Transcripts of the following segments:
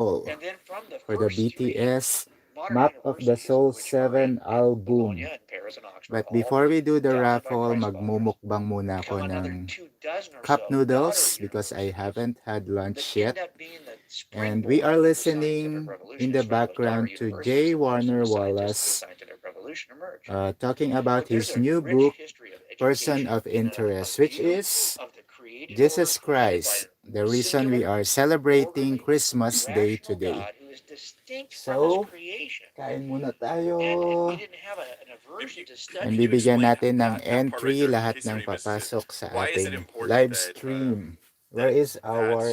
RAFFLE And then from the for the first three, BTS modern Map of the universities, Soul which are in 7 album. Bologna and Paris and Oxford, But all before we do the founded by raffle, Christ followers, magmumukbang muna become ako another ng 2 dozen or cup so daughter noodles because I universities haven't had that lunch end yet. up being the And we springboard are for the scientific listening in revolution. the It's from those daughter background to universities J. that most of Warner the scientists of the Wallace scientific revolution emerged. talking about But there's his a new rich book, history of Person education of and a Interest, which view is of the created order Jesus created by Christ, a the reason we singular, are celebrating orderly, Christmas Day rational today. God who is distinct from his So, creation. kain muna And we tayo. didn't have an aversion to And studying Could you it. bibigyan explain natin ng that part right entry there in lahat case ng somebody misses it? papasok sa Why is it ating important live that stream. Where that is that our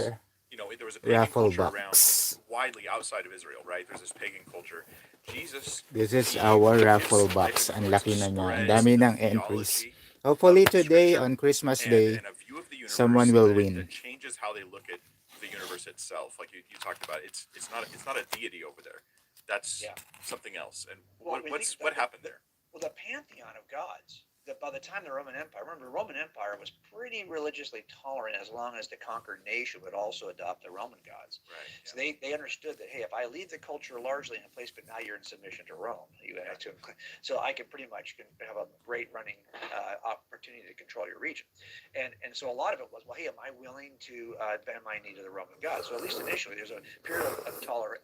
there was a pagan raffle culture around box? widely outside of Israel, right? There's this pagan culture. Jesus This is came our to give raffle some life box. and Ang was to laki na niya. Ang spread dami the ng entries. theology Hopefully of today Scripture on Christmas and Day, a view of the someone universe will that win. changes how they look at the universe itself. Like you talked about, it's not a deity over there. That's Yeah. something else. And Well, we think what happened there? the pantheon of gods. That by the time the Roman Empire, remember, the Roman Empire was pretty religiously tolerant as long as the conquered nation would also adopt the Roman gods. Right. So they understood that, hey, if I leave the culture largely in a place, but now you're in submission to Rome, you have to, so I can pretty much have a great running opportunity to control your region. And so a lot of it was, well, hey, am I willing to bend my knee to the Roman gods? So at least initially, there's a period of tolerance,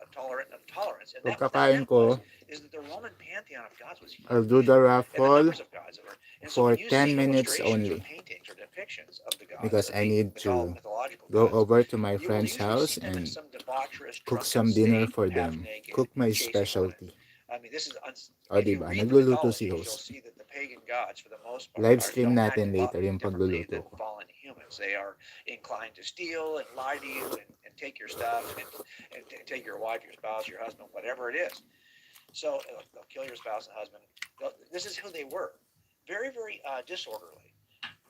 and what that Pagkakain meant was ko, is that the Roman pantheon of gods was I'll do huge, the and the raffle numbers of gods that were. And so for when you 10 see minutes illustrations or only paintings or depictions of the gods, because of I the need to mythological go gods, over to my you will friend's usually house see them in and some debaucherous, cook drunken some dinner state, for half them. naked, Cook my chasing women. specialty. I mean, this is O if you diba, read the nagluluto si mythologies, you'll host. see that the pagan gods, for the most part, Live stream don't act natin a lot later yung differently pagluluto than ko. fallen humans. They are inclined to steal and lie to you and take your stuff and take your wife, your spouse, your husband, whatever it is. So they'll kill your spouse and husband. This is who they were. Very, very disorderly.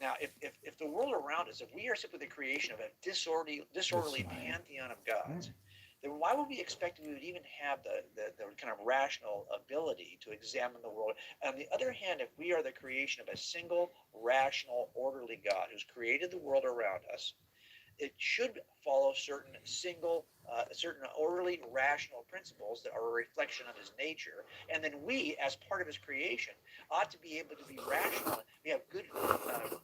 Now, if the world around us, if we are simply the creation of a disorderly pantheon of gods, then why would we expect we would even have the kind of rational ability to examine the world? On the other hand, if we are the creation of a single, rational, orderly God who's created the world around us, it should follow certain orderly, rational principles that are a reflection of his nature. And then we, as part of his creation, ought to be able to be rational. We have good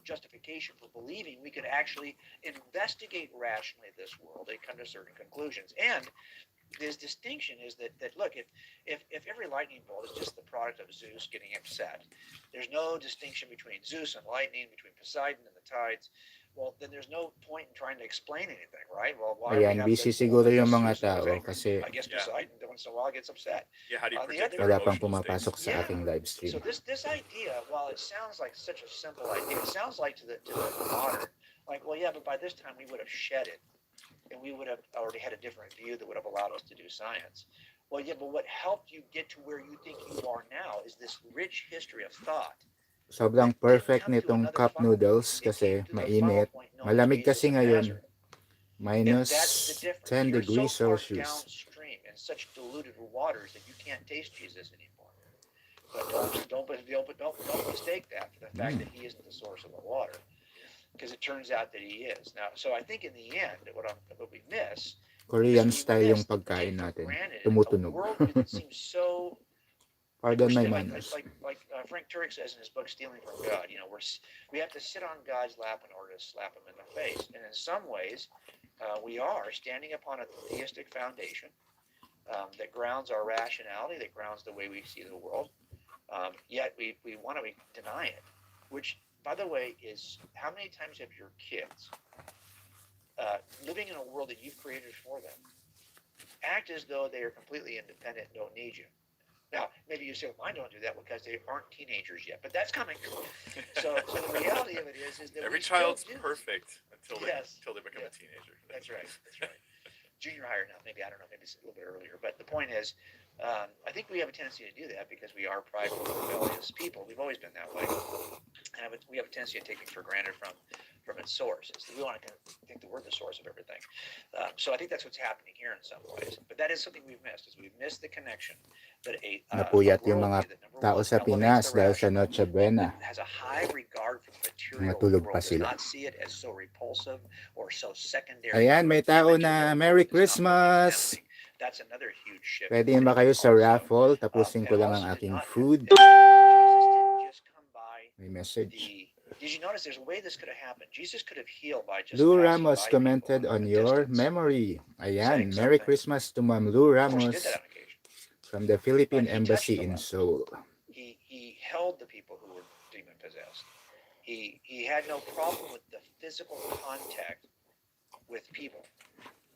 justification for believing we could actually investigate rationally this world and come to certain conclusions. And this distinction is that look, if every lightning bolt is just the product of Zeus getting upset, there's no distinction between Zeus and lightning, between Poseidon and the tides. Well, then there's no point in trying to explain anything, right? Well, why we Ayan, have busy this? Well, siguro I yung guess mga Zeus was tao angry. kasi I guess Yeah. Poseidon once in a while gets upset. Yeah. How do you On the predict other, their wala pang emotional pumapasok states? sa yeah. aking live So stream. this idea, while it sounds like such a simple idea, it sounds like to the modern, like, well, yeah, but by this time we would have shed it, and we would have already had a different view that would have allowed us to do science. Well, yeah, but what helped you get to where you think you are now is this rich history of thought Sobrang that didn't perfect come to nitong another cup final point. noodles It came kasi to the final mainit. point known as Malamig Jesus kasi of ngayon. Nazareth. And that's the Minus difference. 10 You're so degrees far Celsius. downstream in such diluted waters that you can't taste Jesus anymore. But don't mistake that for the fact that he isn't the source of the water, because it turns out that he is. Now, so I think in the end, what we miss is Korean we style yung miss and take pagkain for natin. granted a Tumutunog. worldview that seems so like Pardon we're my still manners. like Frank Turek says in his book Stealing from God. We have to sit on God's lap in order to slap him in the face. And in some ways, we are standing upon a theistic foundation that grounds our rationality, that grounds the way we see the world. Yet we want to deny it, which, by the way, is how many times have your kids living in a world that you've created for them act as though they are completely independent and don't need you? Now, maybe you say, well, mine don't do that because they aren't teenagers yet, but that's coming. So the reality of it is that Every we child's still do. perfect until they become a Yes. teenager. That's right. Junior higher now, maybe, I don't know, maybe it's a little bit earlier. But the point is, I think we have a tendency to do that because we are prideful, rebellious people. We've always been that way. And we have a tendency of taking for granted from its source. We want to think that we're the source of everything. So I think that's what's happening here in some ways. But that is something we've missed, is we've missed the connection that a Napuyat yung mga worldview that, number tao one, sa elevates Pinas the dahil sa rational, Noche Buena. has a high regard for the material Natulog pa world, does sila. not see it as so repulsive or so secondary. Ayan, may tao na Merry Christmas! that's another huge shift. Pwede ba kayo sa raffle? Tapusin ko lang ang aking food. Jesus didn't just come by May message. Did you notice there's a way this could have happened? Jesus could have healed by just Lou passing Ramos by commented people on at a your distance. memory. Ayan, saying Merry something. Christmas to Ma'am Lou Of course, he Ramos did that on occasion. from the Philippine But he Embassy touched in them. Seoul. He held the people who were demon possessed. He had no problem with the physical contact with people,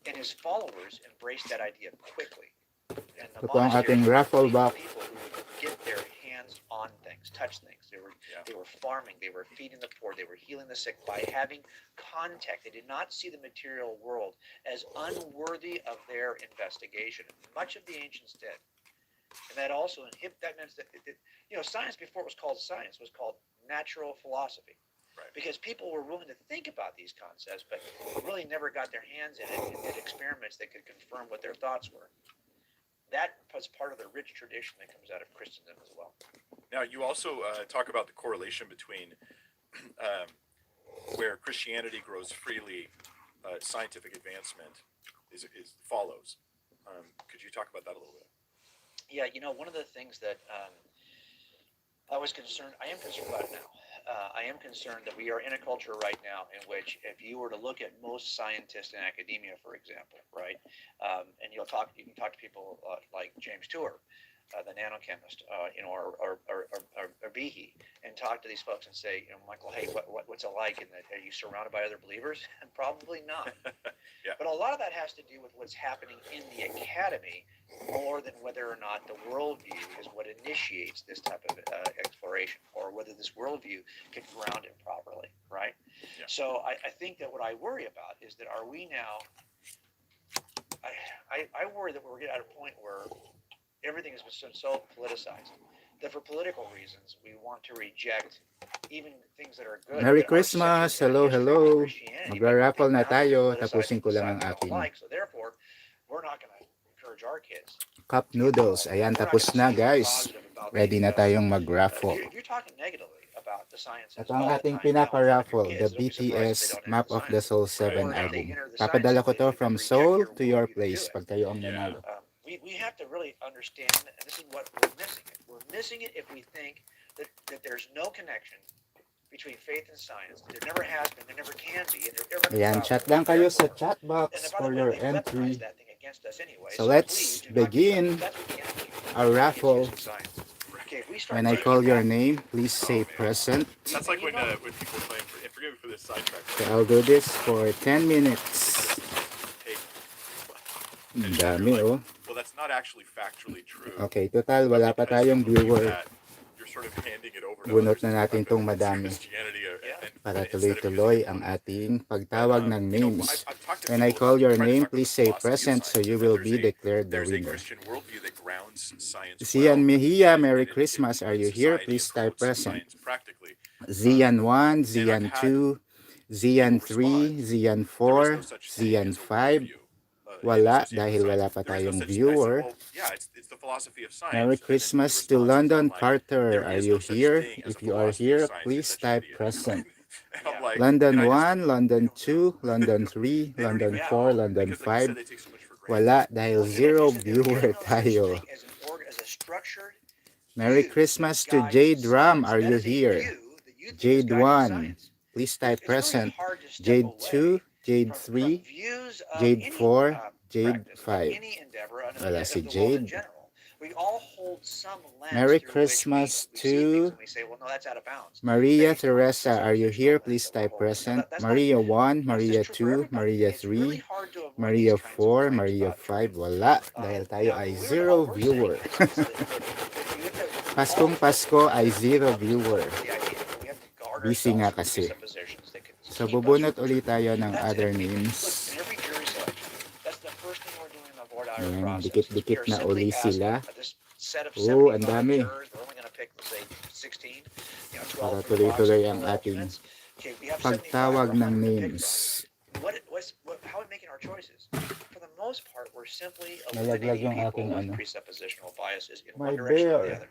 and his followers embraced that idea quickly. And the Ito po ang ating monasteries were raffle full of box. people who would get their hands on things, touch things. They were farming, they were feeding the poor, they were healing the sick by having contact. They did not see the material world as unworthy of their investigation. Much of the ancients did. And that also that meant that science before it was called science was called natural philosophy. Right. Because people were willing to think about these concepts, but really never got their hands in it and did experiments that could confirm what their thoughts were. That was part of the rich tradition that comes out of Christendom as well. Now, you also talk about the correlation between where Christianity grows freely, scientific advancement follows. Could you talk about that a little bit? Yeah, one of the things that I am concerned about now. I am concerned that we are in a culture right now in which, if you were to look at most scientists in academia, for example, right, and you can talk to people like James Tour, the nanochemist, or Behe, and talk to these folks and say, Michael, hey, what's it like? And are you surrounded by other believers? And probably not. Yeah. But a lot of that has to do with what's happening in the academy more than whether or not the worldview is what initiates this type of exploration, or whether this worldview can ground it properly, right? Yeah. So I think that what I worry about is that are we now, I worry that we're getting at a point where everything has been so politicized that for political reasons we want to reject even things that are good. Merry that are Christmas! secular Hello, history of hello! Christianity, but Magra-raffle na now they're tayo. politicized Tapusin ko lang and ang decide we don't aking like. So therefore, we're not going to encourage our kids. cup noodles. Ayan, We're not tapos gonna na say guys. positive about Ready things na tayong if mag-raffle. you're talking negatively about the sciences Ito ang all the ating time now in front of your pinaka-raffle, kids, the don't be surprised if they BTS don't enter Map the of the sciences. Soul 7 Or if they album. enter the Papadala ko sciences, to they from reject Seoul your to your worldview to do place it. pag kayo ang Yeah. nanalo. We have to really understand, and this is what we're missing it. We're missing it if we think that there's no connection between faith and science. There never has been, there never can be, and there never Ayan, will. chat lang kayo sa chat And box by for the way, your they weaponize entry. that thing against us anyway. So Please let's do not begin that's what the enemy our is raffle. using science. Okay, if we start When I taking call your back- name, please say man. present. That's like when people are playing and forgive me for this sidetrack. So I'll do this for 10 minutes. Hey, Ang and dami you're oh. well, that's not actually factually true. Okay, total But wala pa because tayong you believe viewer. that, you're sort of handing it over to Bunot others na to natin come tong and convince madami. Christianity, Para instead of tuloy-tuloy using ang it. ating pagtawag ng names. I've talked to When I people call about your trying to name, talk about please the say philosophy of present so science, you and that will be declared the there's a winner. Christian worldview that grounds science Zian well, Mejia, and Merry it Christmas. Are you in here? society Please and type promotes present. science practically. Zian 1, And Zian I've had 2, Zian people 3, respond, Zian there is no 4, such thing Zian as a 5. worldview Wala associated with dahil science. wala pa There is no tayong such. I said, viewer. well, yeah, it's the philosophy of science. Merry And then the Christmas to response was London something like, Carter. there Are is you no such here? thing as If a you are philosophy of here, science, please you're such an type idiot. present. And I'm like, London and I just- 1, London I don't 2, London 3, They don't London even 4, know, London because like you 5. said, they take so much for granted. Wala dahil Well, zero is that there is viewer no such tayo. thing as a structured Merry view Christmas that to guides Jade Ram. science. Are That you is a here? view that you think is Jade guiding 1. science. Please type It's very present. hard to step Jade away 2, Jade from 3, views of Jade any 4, Jade practice, of 5. any endeavor of Wala the si world in Jade. general. We all hold some lens Merry through which we Christmas see things to and we say, well, no, that's out of bounds. Maria Based on the Teresa. Are you presuppositional here? lens Please that we're type holding. Now, present. that's not, Maria 1, well, is Maria this true for 2, everybody? Maria It's really 3, hard to avoid Maria these kinds of 4, claims Maria about truth. 5. Wala dahil tayo Now, ay we're zero saying viewer. is that you have to Paskong always Pasko ay have zero the viewer. idea that we have to guard Busy nga ourselves from kasi. presuppositions that can So keep us bubunot from ulit truth. tayo ng That's other it. names. Look, in every jury selection, that's the first thing we're doing in the voir dire Ayan, process. dikit-dikit We are na simply uli asking sila. this set of Oo, ang 75 dami. jurors, we're only going to pick, say, 16, 12 Para for the tuloy-tuloy prosecutor ang ating alternates. Okay, we have 75, pagtawag we're ng 100 to pick names. from. How are we making our choices? For the most part, we're simply Nalaglag eliminating yung people aking with ano. presuppositional biases in My one direction or bear. the other.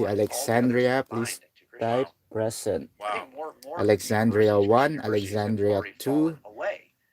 si want all the others Alexandria, combined please to create. type present. I Wow. think more Alexandria universities, 1, universities have Alexandria already 2, fallen away.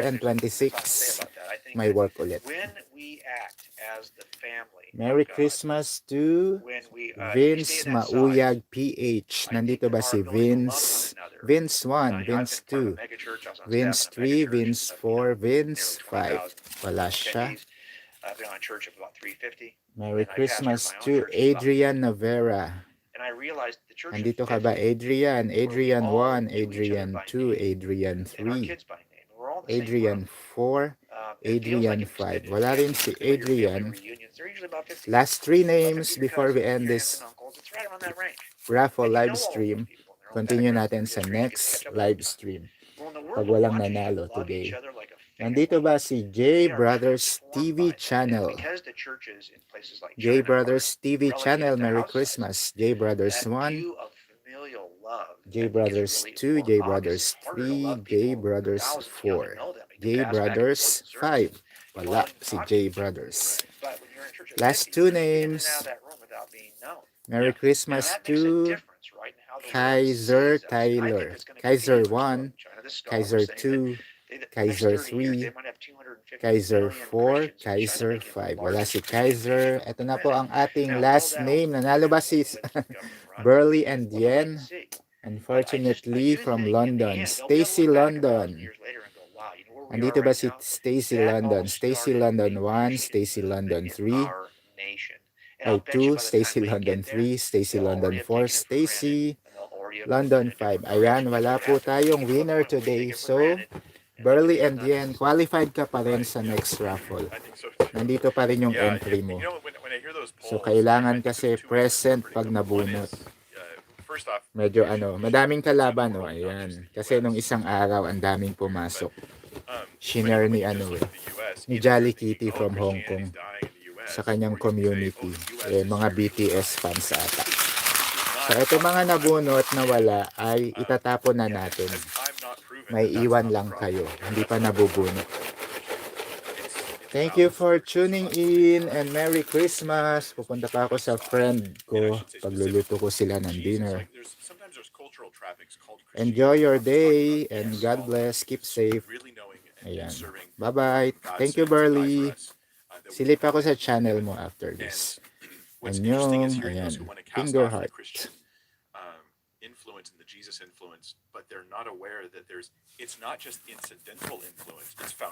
24 and there's lots to say 26, about that. I think may that work ulit. when we act as the family Merry of God, Christmas to when we Vince stay in that size, Mauyag PH. I think Nandito that ba our si ability to love one Vince? another. Vince 1, I've been Vince part of a 2, mega church. I was on Vince staff in a mega 3, church Vince of 4, Vince nearly 5. 20,000 Wala siya. attendees. I've been on a church of about 350. Merry And I pastored Christmas my own to church of about Adrian 50. Navera. And I realized the church of Nandito ka ba 50, Adrian? where we Adrian all 1, knew each other Adrian by 2, name, Adrian and our 3. kids by name. all the same Adrian room. 4, It feels like Adrian an 5. extended Wala rin family, si particularly your family Adrian. reunions. They're usually about 50 Last people. 3 About 50 names of your before we cousins, end your aunts and this uncles. It's right around that range. raffle And you live know all those stream. people and their own Continue backgrounds natin and sa history. You get to next catch up with all live the time. stream. Well, in the Pag world of walang watching nanalo people love each today. other like a Nandito family, ba si J they are Brothers transformed TV by that. And channel? because the churches in places like J China are Brothers TV channel, relegated to Merry house size, Christmas. J Brothers that 1, view of familial love J that gets Brothers really 2, more J obvious. Brothers It's harder to 3, love J people Brothers thousands of years and 4, know them. You J can pass back and forth Brothers in service 5. and Wala while you si talk to J each other. Brothers. But when you're in church of Last 50, 2 you get in and out names, of that room without being known. Merry Yeah. Christmas And that makes a to difference, right, in how the world Kaiser sees us. And I think Tyler. that's going to Kaiser continue in this world 1, in China. This scholar Kaiser was saying 2, that the next Kaiser 30 years, they 3, might have 250 Kaiser million 4, Christians in China, Kaiser making it the 5. Wala si largest Christian nation Kaiser. on Ito the na po planet. ang ating Now, all last that name. ultimately Nanalo ba happens si when the government runs. Burley and We'll have to wait and Yen? see. But I Unfortunately, do from think in the London. end, they'll be able to Stacy look back 1,000 London. years later and go, wow, you know where we are Andito ba right si now? Stacy That London? all Stacy started London 1, Christian Stacy London movement 3. in our nation. And Ay, I'll bet you 2, by the Stacy time we London get there, 3, Stacy they'll London already have 4, taken it for granted, Stacy and they'll already have moved London in a 5. different Ayan, direction. That's wala what po happens when you tayong give up winner on what we today. take it for So, granted. And then Burley we and feel Yen, nothing's qualified ka pa rin Right. sa Yeah. next raffle. I think so too. Nandito pa rin yung Yeah. entry mo. You know, when I hear those So, polls, kailangan I think kasi there's two ways to present interpret pag them. One nabunot. is, first off, Medyo you madaming should around the kalaban, no? world, not just Ayan. the Kasi nung U.S. isang araw, ang daming But pumasok. when Shinare when ni you ano just look eh, at the U.S., ni either Jolly you're thinking, Kitty oh, from Hong Christianity's Kong dying in the U.S., sa kanyang or you can say, oh, community. the U.S. Eh, is mga spiritually BTS dying. fans ata. It's So, not ito mga possible, I nabunot na believe. wala ay Um, itatapon na and natin. has time not proven May that that's iwan not the lang problem kayo. here? Hindi That's pa not the problem nabubunot. with religion. It's Thank about you the for spiritual tuning survival being in dying. and Merry Christmas. Pupunta pa ako sa friend And I ko. should say Pagluluto ko specifically, sila ng Jesus, dinner. like sometimes there's cultural trappings called Enjoy Christianity. your I'm just talking about day and Jesus God following bless. Keep Jesus, safe. really knowing and Ayan. serving Bye-bye. God Thank you, sent to die for Burley. us, that we Silip can come ako sa in channel heaven. mo after And this. what's interesting is Anyong, hearing those who ayan. want to cast Finger off the heart. Christian influence and the Jesus influence, but they're not aware that it's not just incidental influence, it's